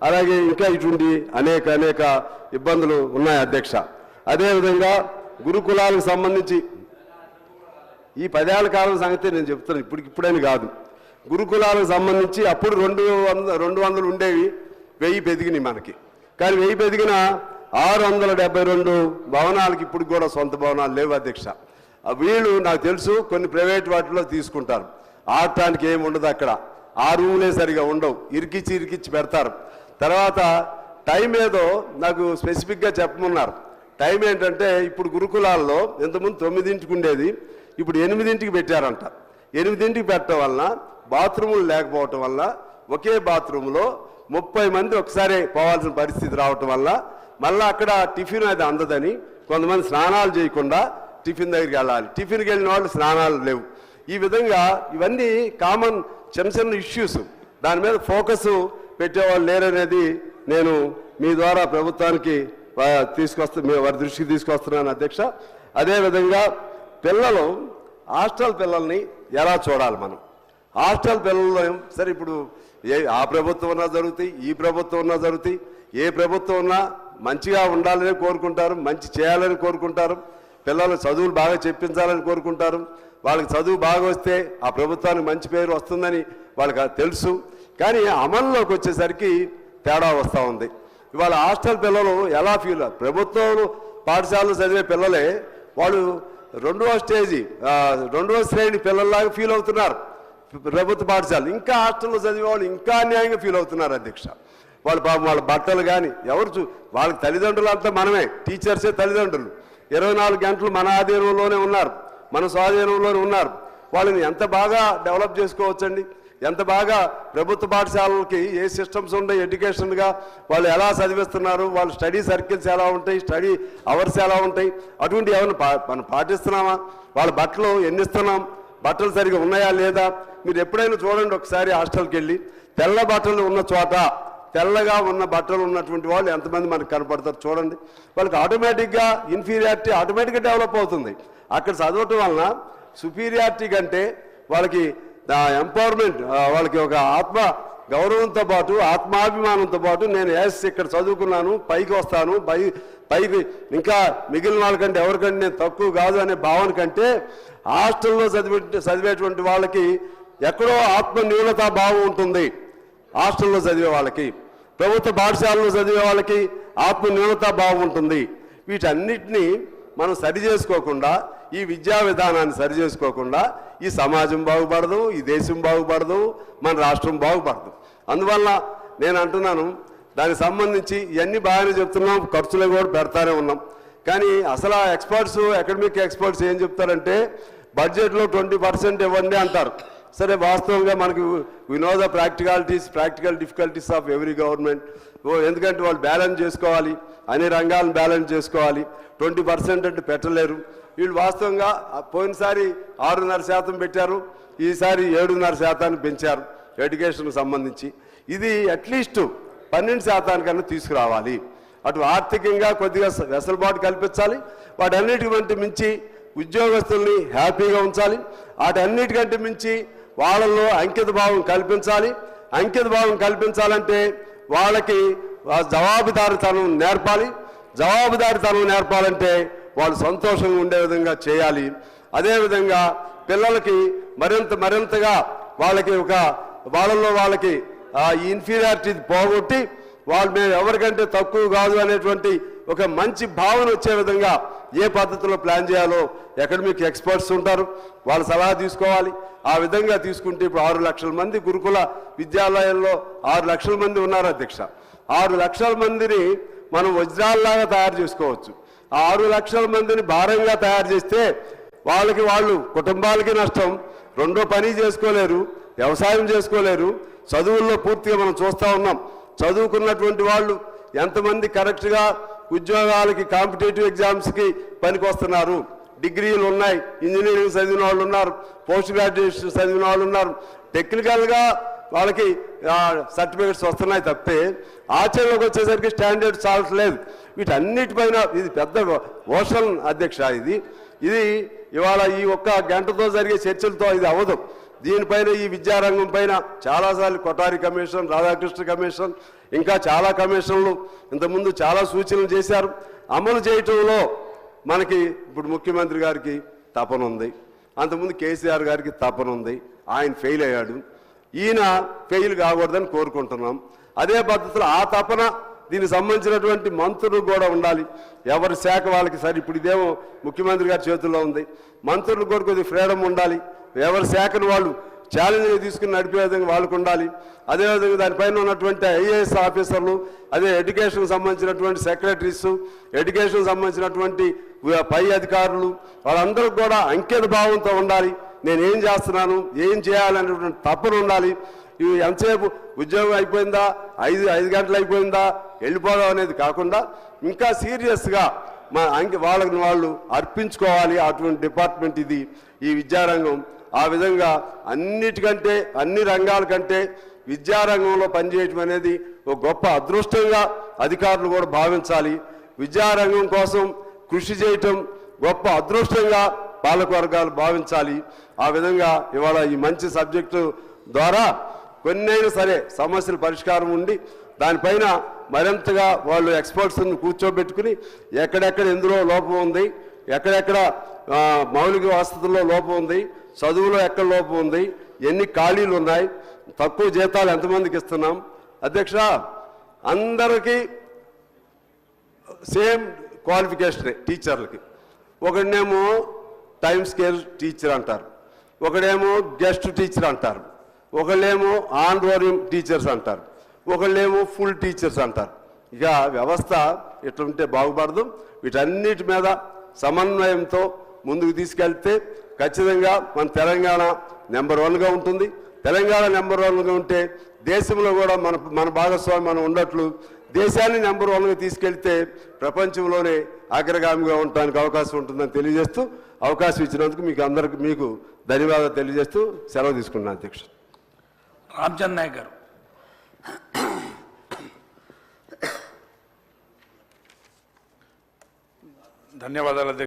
అలాగే ఇంకా ఇటువంటి అనేక ఇబ్బందులు ఉన్నాయి అధ్యక్ష. అదేవిధంగా గురుకులాలకు సంబంధించి ఈ 10 ఏళ్ల కాలం సంగతి నేను చెప్తున్నాను, ఇప్పుడని కాదు. గురుకులాలకు సంబంధించి అప్పుడు 200 ఉండేవి, 1000 పెరిగినాయి మనకి. కానీ 1000 పెరిగిన 672 భవనాలకి ఇప్పుడు కూడా సొంత భవనాలు లేవు అధ్యక్ష. వీళ్ళు నాకు తెలుసు కొన్ని ప్రైవేట్ వాటిలో తీసుకుంటారు, ఆడటానికి ఏమి ఉండదు అక్కడ, ఆ రూములే సరిగా ఉండవు, ఇరికిచ్చి పెడతారు. తర్వాత టైం ఏదో నాకు స్పెసిఫిక్గా చెప్పమన్నారు. టైం ఏంటంటే ఇప్పుడు గురుకులాల్లో ఇంతకుముందు 9ంటికి ఉండేది, ఇప్పుడు 8ంటికి పెట్టారంట. 8ంటికి పెట్టడం వలన బాత్రూములు లేకపోవటం వల్ల ఒకే బాత్రూంలో 30 మంది ఒకసారి పోవాల్సిన పరిస్థితి రావటం వల్ల మళ్ళీ అక్కడ టిఫిన్ అది అందదని కొంతమంది స్నానాలు చేయకుండా టిఫిన్ దగ్గరికి వెళ్ళాలి, టిఫిన్కి వెళ్ళిన వాళ్ళు స్నానాలు లేవు. ఈ విధంగా ఇవన్నీ కామన్ చిన్న ఇష్యూస్, దాని మీద ఫోకస్ పెట్టేవాళ్ళు లేరనేది నేను మీ ద్వారా ప్రభుత్వానికి వారి దృష్టికి తీసుకొస్తున్నాను అధ్యక్ష. అదేవిధంగా పిల్లలు హాస్టల్ పిల్లల్ని ఎలా చూడాలి మనం? హాస్టల్ పిల్లలు సరే ఇప్పుడు ఆ ప్రభుత్వం ఉన్నా జరుగుతాయి, ఈ ప్రభుత్వం ఉన్నా జరుగుతాయి. ఏ ప్రభుత్వం ఉన్నా మంచిగా ఉండాలని కోరుకుంటారు, మంచి చేయాలని కోరుకుంటారు, పిల్లలు చదువులు బాగా చెప్పించాలని కోరుకుంటారు. వాళ్ళకి చదువు బాగా వస్తే ఆ ప్రభుత్వానికి మంచి పేరు వస్తుందని వాళ్ళకి తెలుసు. కానీ అమల్లోకి వచ్చేసరికి తేడా వస్తూ ఉంది. ఇవాళ హాస్టల్ పిల్లలు ఎలా ఫీల్, ప్రభుత్వం పాఠశాలలో చదివే పిల్లలే వాళ్ళు 2వ శ్రేణి పిల్లల్లాగా ఫీల్ అవుతున్నారు ప్రభుత్వ పాఠశాలలు. ఇంకా హాస్టల్లో చదివే వాళ్ళు ఇంకా అన్యాయంగా ఫీల్ అవుతున్నారు అధ్యక్ష. వాళ్ళ వాళ్ళ బట్టలు కానీ వాళ్ళకి తల్లిదండ్రులు అంతా మనమే, టీచర్సే తల్లిదండ్రులు. 24 గంటలు మన ఆధీనంలోనే ఉన్నారు, మన స్వాధీనంలోనే ఉన్నారు. వాళ్ళని ఎంత బాగా డెవలప్ చేసుకోవచ్చండి, ఎంత బాగా ప్రభుత్వ పాఠశాలలకి ఏ సిస్టమ్స్ ఉంటాయి, ఎడ్యుకేషన్గా వాళ్ళు ఎలా చదివిస్తున్నారు, వాళ్ళ స్టడీ సర్కిల్స్ ఎలా ఉంటాయి, స్టడీ అవర్స్ ఎలా ఉంటాయి, అటువంటి ఏమైనా మనం పాటిస్తున్నామా? వాళ్ళ బట్టలు ఎన్ని ఇస్తున్నాం, బట్టలు సరిగా ఉన్నాయా లేదా? మీరు ఎప్పుడైనా చూడండి ఒకసారి హాస్టల్కి వెళ్ళి, తెల్ల బట్టలు ఉన్న చోట తెల్లగా ఉన్న బట్టలు ఉన్నటువంటి వాళ్ళు ఎంతమంది మనకు కనపడతారు చూడండి. వాళ్ళకి ఆటోమేటిక్గా ఇన్ఫీరియారిటీ ఆటోమేటిక్గా డెవలప్ అవుతుంది. అక్కడ చదవటం వలన సుపీరియారిటీ కంటే వాళ్ళకి ఎంపవర్మెంట్, వాళ్ళకి ఒక ఆత్మ గౌరవంతో పాటు ఆత్మాభిమానంతో పాటు నేను ఇక్కడ చదువుకున్నాను, పైకి వస్తాను, పైకి ఇంకా మిగిలిన వాళ్ళకంటే ఎవరికంటే నేను తక్కువ కాదు అనే భావన కంటే హాస్టల్లో చదివేటువంటి వాళ్ళకి ఎక్కడో ఆత్మ న్యూనతా భావం ఉంటుంది. హాస్టల్లో చదివే వాళ్ళకి, ప్రభుత్వ పాఠశాలలో చదివే వాళ్ళకి ఆత్మ న్యూనతా భావం ఉంటుంది. వీటన్నిటినీ మనం సరి చేసుకోకుండా, ఈ విద్యా విధానాన్ని సరి చేసుకోకుండా ఈ సమాజం బాగుపడదు, ఈ దేశం బాగుపడదు, మన రాష్ట్రం బాగుపడదు. అందువల్ల నేను అంటున్నాను, దానికి సంబంధించి ఇవన్నీ బాగానే చెప్తున్నాం, ఖర్చులు కూడా పెడతానే ఉన్నాం. కానీ అసలు ఎక్స్పర్ట్స్, అకాడమిక్ ఎక్స్పర్ట్స్ ఏం చెప్తారంటే బడ్జెట్లో 20% ఇవ్వండి అంటారు. సరే, వాస్తవంగా మనకు we know the practical difficulties of every government. ఎందుకంటే వాళ్ళు బ్యాలెన్స్ చేసుకోవాలి, అన్ని రంగాలను బ్యాలెన్స్ చేసుకోవాలి. 20% అంటే పెట్టలేరు వీళ్ళు. వాస్తవంగా పోయినసారి 6.5% పెట్టారు, ఈసారి 7.5% పెంచారు ఎడ్యుకేషన్కు సంబంధించి. ఇది అట్లీస్ట్ 12% కన్నా తీసుకురావాలి. అటు ఆర్థికంగా కొద్దిగా వెసులుబాటు కల్పించాలి, వాటన్నిటికంటే మించి ఉద్యోగస్తుల్ని హ్యాపీగా ఉంచాలి, వాటన్నిటికంటే మించి వాళ్ళల్లో అంకిత భావం కల్పించాలి. అంకిత భావం కల్పించాలంటే వాళ్ళకి జవాబుదారీతనం నేర్పాలి. జవాబుదారీతనం నేర్పాలంటే వాళ్ళు సంతోషంగా ఉండే విధంగా చేయాలి. అదేవిధంగా పిల్లలకి మరింతగా వాళ్ళకి వాళ్ళకి ఈ ఇన్ఫీరియారిటీ పోగొట్టి వాళ్ళ మీద ఎవరికంటే తక్కువ కాదు అనేటువంటి ఒక మంచి భావన వచ్చే విధంగా ఏ పద్ధతిలో ప్లాన్ చేయాలో అకాడమిక్ ఎక్స్పర్ట్స్ ఉంటారు, వాళ్ళ సలహా తీసుకోవాలి. ఆ విధంగా తీసుకుంటే ఇప్పుడు 6 లక్షల మంది గురుకుల విద్యాలయాల్లో 6 లక్షల మంది ఉన్నారు అధ్యక్ష. 6 లక్షల మందిని మనం వజ్రాల్లాగా తయారు చేసుకోవచ్చు. ఆ 6 లక్షల మందిని భారంగా తయారు చేస్తే వాళ్ళు కుటుంబాలకి నష్టం, రెండో పని చేసుకోలేరు, వ్యవసాయం చేసుకోలేరు. చదువుల్లో పూర్తిగా మనం చూస్తూ ఉన్నాం, చదువుకున్నటువంటి వాళ్ళు ఎంతమంది కరెక్ట్గా ఉద్యోగాలకి కాంపిటేటివ్ ఎగ్జామ్స్కి పనికి వస్తున్నారు. డిగ్రీలు ఉన్నాయి, ఇంజనీరింగ్ చదివిన వాళ్ళు ఉన్నారు, పోస్ట్ గ్రాడ్యుయేషన్ చదివిన వాళ్ళు ఉన్నారు. టెక్నికల్గా వాళ్ళకి సర్టిఫికెట్స్ వస్తున్నాయి తప్పితే ఆచరణలోకి వచ్చేసరికి స్టాండర్డ్ చాలట్లేదు. వీటన్నిటిపైన ఇది పెద్ద ఓషన్ అధ్యక్ష. ఇది ఇవాళ ఈ ఒక్క గంటతో జరిగే చర్చలతో ఇది అవ్వదు. దీనిపైన ఈ విద్యారంగం పైన చాలాసార్లు కొఠారి కమిషన్, రాధాకృష్ణ కమిషన్ ఇంకా చాలా కమిషన్లు ఇంతకుముందు చాలా సూచనలు చేశారు. అమలు చేయటంలో మనకి ఇప్పుడు ముఖ్యమంత్రి గారికి తపన ఉంది, అంతకుముందు కేసీఆర్ గారికి తపన ఉంది. ఆయన ఫెయిల్ అయ్యాడు, ఈయన ఫెయిల్ కాకూడదని కోరుకుంటున్నాం. అదే పద్ధతిలో ఆ తపన దీనికి సంబంధించినటువంటి మంత్రులు కూడా ఉండాలి. ఎవరి శాఖ వాళ్ళకి సరే, ఇప్పుడు ఇదేమో ముఖ్యమంత్రి గారి చేతుల్లో ఉంది, మంత్రులు కూడా కొద్దిగా ఫ్రీడమ్ ఉండాలి. ఎవరి శాఖను వాళ్ళు ఛాలెంజ్గా తీసుకుని నడిపే విధంగా వాళ్ళకు ఉండాలి. అదేవిధంగా దానిపైన ఉన్నటువంటి ఐఏఎస్ ఆఫీసర్లు, అదే ఎడ్యుకేషన్కి సంబంధించినటువంటి సెక్రటరీస్, ఎడ్యుకేషన్కి సంబంధించినటువంటి పై అధికారులు, వాళ్ళందరూ కూడా అంకిత భావంతో ఉండాలి. నేను ఏం చేస్తున్నాను, ఏం చేయాలనేటువంటి తపన ఉండాలి. ఇవి ఎంతసేపు ఉద్యోగం అయిపోయిందా, ఐదు గంటలు అయిపోయిందా, వెళ్ళిపోదాం అనేది కాకుండా ఇంకా సీరియస్గా వాళ్ళని వాళ్ళు అర్పించుకోవాలి. అటువంటి డిపార్ట్మెంట్ ఇది ఈ విద్యారంగం. ఆ విధంగా అన్నిటికంటే అన్ని రంగాల కంటే విద్యారంగంలో పనిచేయటం అనేది ఒక గొప్ప అదృష్టంగా అధికారులు కూడా భావించాలి. విద్యారంగం కోసం కృషి చేయటం గొప్ప అదృష్టంగా పాలకవర్గాలు భావించాలి. ఆ విధంగా ఇవాళ ఈ మంచి సబ్జెక్టు ద్వారా కొన్నైనా సరే సమస్యల పరిష్కారం ఉండి దానిపైన మరింతగా వాళ్ళు ఎక్స్పర్ట్స్ని కూర్చోబెట్టుకుని ఎక్కడెక్కడ ఎందులో లోపం ఉంది, ఎక్కడెక్కడ మౌలిక వసతుల్లో లోపం ఉంది, చదువులో ఎక్కడ లోపం ఉంది, ఎన్ని ఖాళీలు ఉన్నాయి, తక్కువ జీతాలు ఎంతమందికి ఇస్తున్నాం. అధ్యక్ష, అందరికీ సేమ్ క్వాలిఫికేషనే టీచర్లకి. ఒకడేమో టైమ్ స్కేల్ టీచర్ అంటారు, ఒకడేమో గెస్ట్ టీచర్ అంటారు, ఒకళ్ళేమో ఆన్రోరింగ్ టీచర్స్ అంటారు, ఒకళ్ళేమో ఫుల్ టీచర్స్ అంటారు. ఇక వ్యవస్థ ఇట్లుంటే బాగుపడదు. వీటన్నిటి మీద సమన్వయంతో ముందుకు తీసుకెళ్తే ఖచ్చితంగా మన తెలంగాణ నెంబర్ 1గా ఉంటుంది. తెలంగాణ నెంబర్ 1గా ఉంటే దేశంలో కూడా మన భాగస్వామి మనం ఉన్నట్లు దేశాన్ని నెంబర్ 1గా తీసుకెళ్తే ప్రపంచంలోనే అగ్రగామిగా ఉండడానికి అవకాశం ఉంటుందని తెలియజేస్తూ అవకాశం ఇచ్చినందుకు మీకు ధన్యవాదాలు తెలియజేస్తూ సెలవు తీసుకున్నాను అధ్యక్ష. రామచంద్ర నాయక్ గారు. ధన్యవాదాలు అధ్యక్ష.